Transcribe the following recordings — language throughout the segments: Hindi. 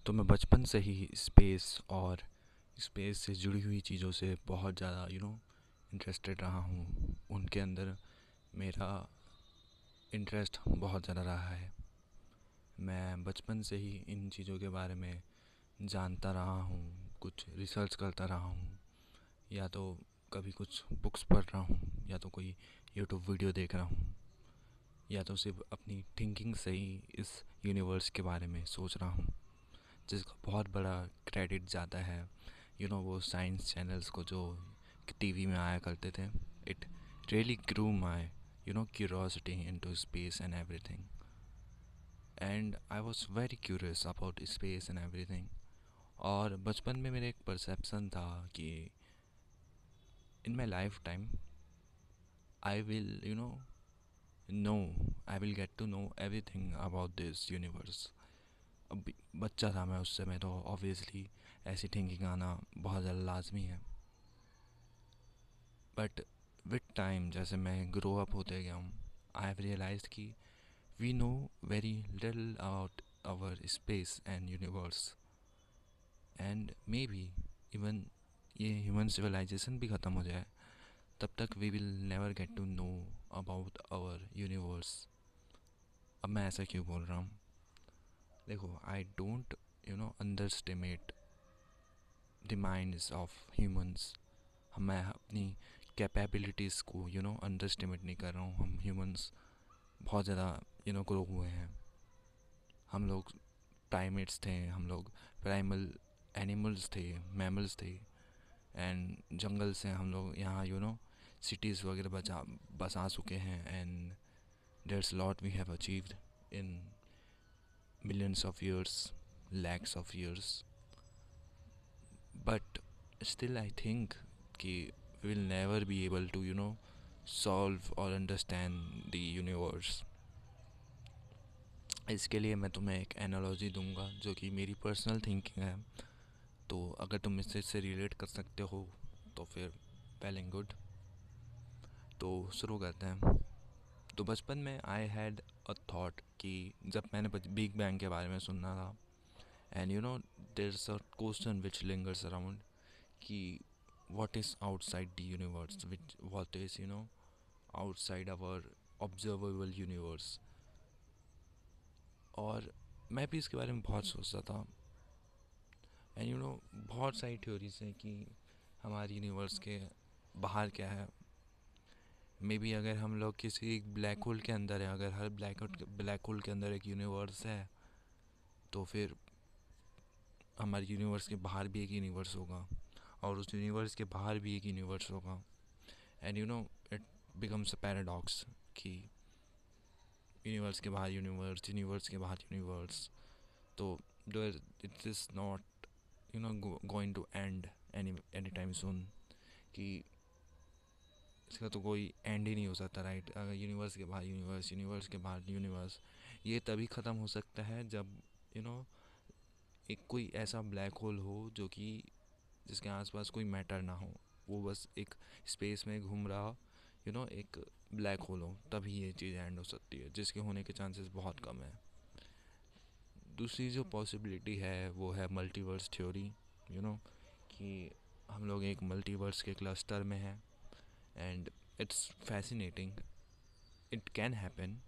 तो मैं बचपन से ही स्पेस और स्पेस से जुड़ी हुई चीज़ों से बहुत ज़्यादा इंटरेस्टेड रहा हूँ। उनके अंदर मेरा इंटरेस्ट बहुत ज़्यादा रहा है। मैं बचपन से ही इन चीज़ों के बारे में जानता रहा हूँ, कुछ रिसर्च करता रहा हूँ, या तो कभी कुछ बुक्स पढ़ रहा हूँ, या तो कोई यूट्यूब वीडियो देख रहा हूँ, या तो सिर्फ अपनी थिंकिंग से ही इस यूनिवर्स के बारे में सोच रहा हूँ, जिसका बहुत बड़ा क्रेडिट जाता है वो साइंस चैनल्स को जो टीवी में आया करते थे। It really grew my curiosity into space and everything, and I was very curious about space and everything. और बचपन में मेरा एक परसेप्शन था कि in my lifetime I will know I will get to know everything about this universe. अब बच्चा था मैं उस समय, तो ऑब्वियसली ऐसी थिंकिंग आना बहुत ज़्यादा लाजमी है। बट विद टाइम जैसे मैं ग्रो अप होते गया हूँ, आई हैव रियलाइज्ड कि we know very little about our space and universe, and maybe even ये ह्यूमन सिविलाइजेशन भी ख़त्म हो जाए, तब तक we will never get to know about our universe. अब मैं ऐसा क्यों बोल रहा हूँ? देखो, I don't underestimate the minds of humans. मैं अपनी कैपेबिलिटीज़ को अंडरस्टिमेट नहीं कर रहा हूँ। हम ह्यूमंस बहुत ज़्यादा ग्रो हुए हैं। हम लोग प्राइमेट्स थे, हम लोग प्राइमल एनिमल्स थे, मैमल्स थे, एंड जंगल से हम लोग यहाँ सिटीज़ वगैरह बसा चुके हैं, and there's lot we have achieved in millions of years, lakhs of years. But still I think कि we will never be able to solve or understand the universe. इसके लिए मैं तुम्हें एक एनालॉजी दूंगा जो कि मेरी पर्सनल थिंकिंग है। तो अगर तुम इससे रिलेट कर सकते हो तो फिर वेल एंड गुड। तो शुरू करते हैं। तो बचपन में आई हैड अ थॉट कि जब मैंने बिग बैंग के बारे में सुना था, and there is a question which lingers around कि what is outside the universe, which what is outside our observable universe। और मैं भी इसके बारे में बहुत सोचता था, एंड बहुत सारी थ्योरीज हैं कि हमारे यूनिवर्स के बाहर क्या है। मे बी अगर हम लोग किसी एक ब्लैक होल के अंदर है, अगर हर ब्लैक होल के अंदर एक यूनिवर्स है, तो फिर हमारे यूनिवर्स के बाहर भी एक यूनिवर्स होगा, और उस यूनिवर्स के बाहर भी एक यूनिवर्स होगा। And it becomes a paradox कि यूनिवर्स के बाहर यूनिवर्स, यूनिवर्स के बाहर यूनिवर्स। तो it is not going to end any time soon, कि इसका तो कोई एंड ही नहीं हो सकता, राइट? अगर यूनिवर्स के बाहर यूनिवर्स, यूनिवर्स के बाहर यूनिवर्स, ये तभी ख़त्म हो सकता है जब एक कोई ऐसा ब्लैक होल हो जो कि जिसके आसपास कोई मैटर ना हो, वो बस एक स्पेस में घूम रहा एक ब्लैक होल हो, तभी ये चीज़ एंड हो सकती है, जिसके होने के चांसेस बहुत कम है। दूसरी जो पॉसिबिलिटी है वो है मल्टीवर्स थ्योरी, कि हम लोग एक मल्टीवर्स के क्लस्टर में हैं, and it's fascinating, it can happen.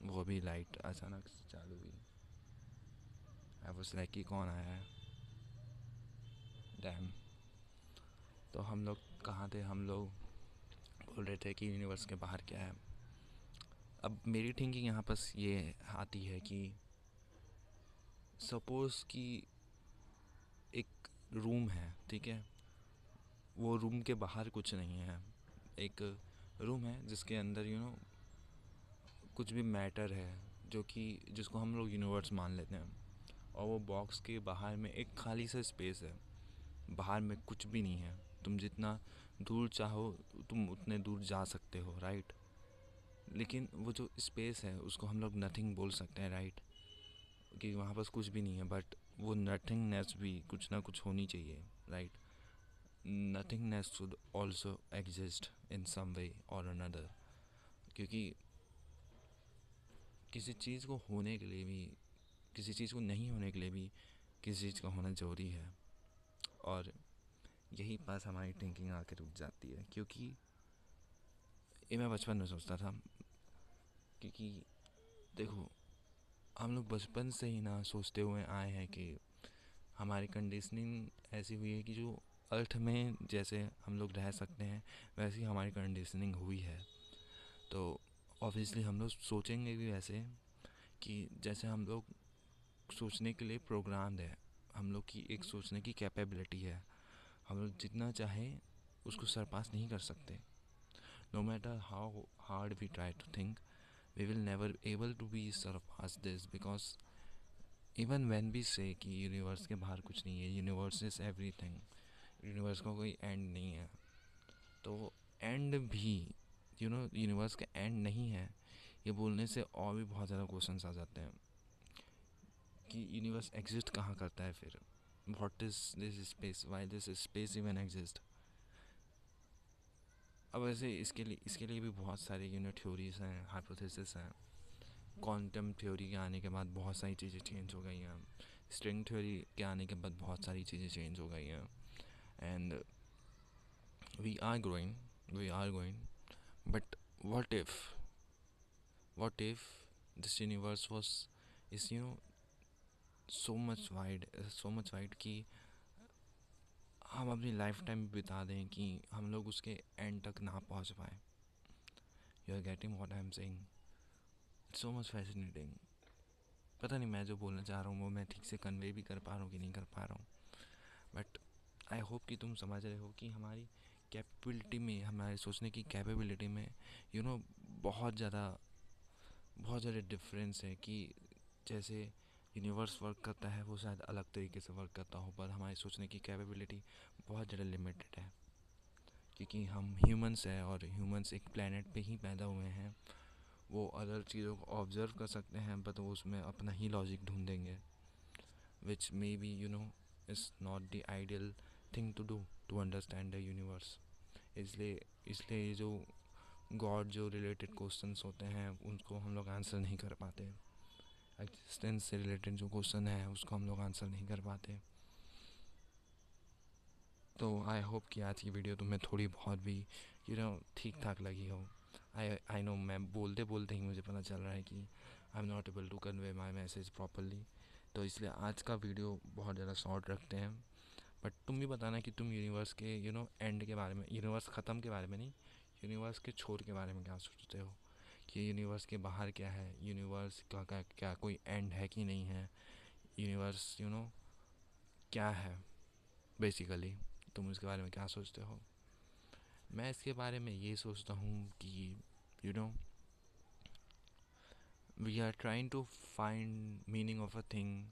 वो भी लाइट अचानक से चालू हुई। आई वाज लाइक कि कौन आया है, डैम। तो हम लोग कहाँ थे? हम लोग बोल रहे थे कि यूनिवर्स के बाहर क्या है। अब मेरी थिंकिंग यहाँ पर ये आती है कि सपोज़ कि एक रूम है, ठीक है? वो रूम के बाहर कुछ नहीं है, एक रूम है जिसके अंदर कुछ भी मैटर है, जो कि जिसको हम लोग यूनिवर्स मान लेते हैं, और वो बॉक्स के बाहर में एक खाली सा स्पेस है, बाहर में कुछ भी नहीं है। तुम जितना दूर चाहो तुम उतने दूर जा सकते हो, राइट? लेकिन वो जो स्पेस है उसको हम लोग नथिंग बोल सकते हैं, राइट? कि वहाँ पास कुछ भी नहीं है, बट वो नथिंगनेस भी कुछ ना कुछ होनी चाहिए, right? Nothingness should also exist in some way or another, क्योंकि किसी चीज़ को होने के लिए भी, किसी चीज़ को नहीं होने के लिए भी किसी चीज़ का होना ज़रूरी है। और यही पास हमारी थिंकिंग आके रुक जाती है, क्योंकि ये मैं बचपन में सोचता था। क्योंकि देखो, हम लोग बचपन से ही ना सोचते हुए आए हैं कि हमारी कंडीशनिंग ऐसी हुई है कि जो अर्थ में जैसे हम लोग रह सकते हैं वैसी हमारी कंडीशनिंग हुई है। तो ऑब्वियसली हम लोग सोचेंगे भी वैसे, कि जैसे हम लोग सोचने के लिए प्रोग्राम्ड है। हम लोग की एक सोचने की कैपेबिलिटी है, हम लोग जितना चाहें उसको सरपास नहीं कर सकते। No matter how hard we try to think, we will never able to be surpass this, because even when we say कि यूनिवर्स के बाहर कुछ नहीं है, यूनिवर्स इज एवरीथिंग, यूनिवर्स का कोई एंड नहीं है, तो एंड भी यूनिवर्स का एंड नहीं है, ये बोलने से और भी बहुत ज़्यादा क्वेश्चंस आ जाते हैं कि यूनिवर्स एग्जिस्ट कहाँ करता है फिर, what is this space, why this space even exist. अब वैसे इसके लिए भी बहुत सारे थ्योरीज हैं, हाइपोथेसिस हैं। क्वांटम थ्योरी के आने के बाद बहुत सारी चीज़ें चेंज हो गई हैं, स्ट्रिंग थ्योरी के आने के बाद बहुत सारी चीज़ें चेंज हो गई हैं। And we are going but what if this universe was is so much wide कि हम अपनी लाइफ टाइम बिता दें कि हम लोग उसके एंड तक ना पहुंच पाए। You are getting what I am saying? It's so much fascinating. पता नहीं मैं जो बोलना चाह रहा हूँ वो मैं ठीक से कन्वे भी कर पा रहा हूँ कि नहीं कर पा रहा हूँ, बट आई होप कि तुम समझ रहे हो कि हमारी कैपेबिलिटी में, हमारे सोचने की कैपेबिलिटी में यू नो बहुत ज़्यादा डिफरेंस है। कि जैसे यूनिवर्स वर्क करता है वो शायद अलग तरीके से वर्क करता हो, पर हमारी सोचने की कैपेबिलिटी बहुत ज़्यादा लिमिटेड है। क्योंकि हम ह्यूमंस हैं और ह्यूमंस एक प्लेनेट पे ही पैदा हुए हैं, वो अदर चीज़ों को ऑब्जर्व कर सकते हैं बट वो उसमें अपना ही लॉजिक ढूंढेंगे, which may be is not the ideal thing to do to understand the universe. इसलिए इसलिए ये जो गॉड जो रिलेटेड क्वेश्चंस होते हैं उनको हम लोग आंसर नहीं कर पाते, एग्जिस्टेंस से रिलेटेड जो क्वेश्चन है उसको हम लोग आंसर नहीं कर पाते। तो आई होप कि आज की वीडियो तुम्हें थोड़ी बहुत भी ठीक ठाक लगी हो। आई नो मैं बोलते बोलते ही मुझे पता चल रहा है कि I am not able to convey my message properly, तो इसलिए आज का वीडियो बहुत ज़्यादा शॉर्ट रखते हैं। बट तुम भी बताना कि तुम यूनिवर्स के एंड के बारे में, यूनिवर्स ख़त्म के बारे में नहीं, यूनिवर्स के छोर के बारे में क्या सोचते हो, कि यूनिवर्स के बाहर क्या है, यूनिवर्स का क्या कोई एंड है कि नहीं है, यूनिवर्स क्या है बेसिकली, तुम इसके बारे में क्या सोचते हो। मैं इसके बारे में ये सोचता हूँ कि you know we are trying to find meaning of a thing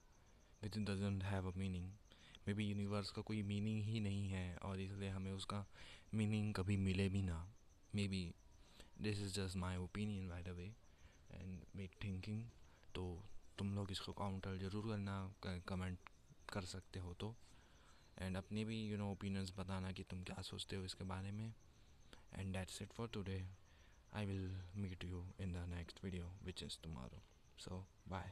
which doesn't have a meaning. Maybe universe का कोई मीनिंग ही नहीं है और इसलिए हमें उसका मीनिंग कभी मिले भी ना। May be this is just my opinion by the way and make thinking. तो तुम लोग इसको काउंटर ज़रूर करना, कमेंट कर सकते हो तो, एंड अपने भी ओपिनियंस बताना कि तुम क्या सोचते हो इसके बारे में। And that's it for today. I will meet you in the next video, which is tomorrow. So, bye.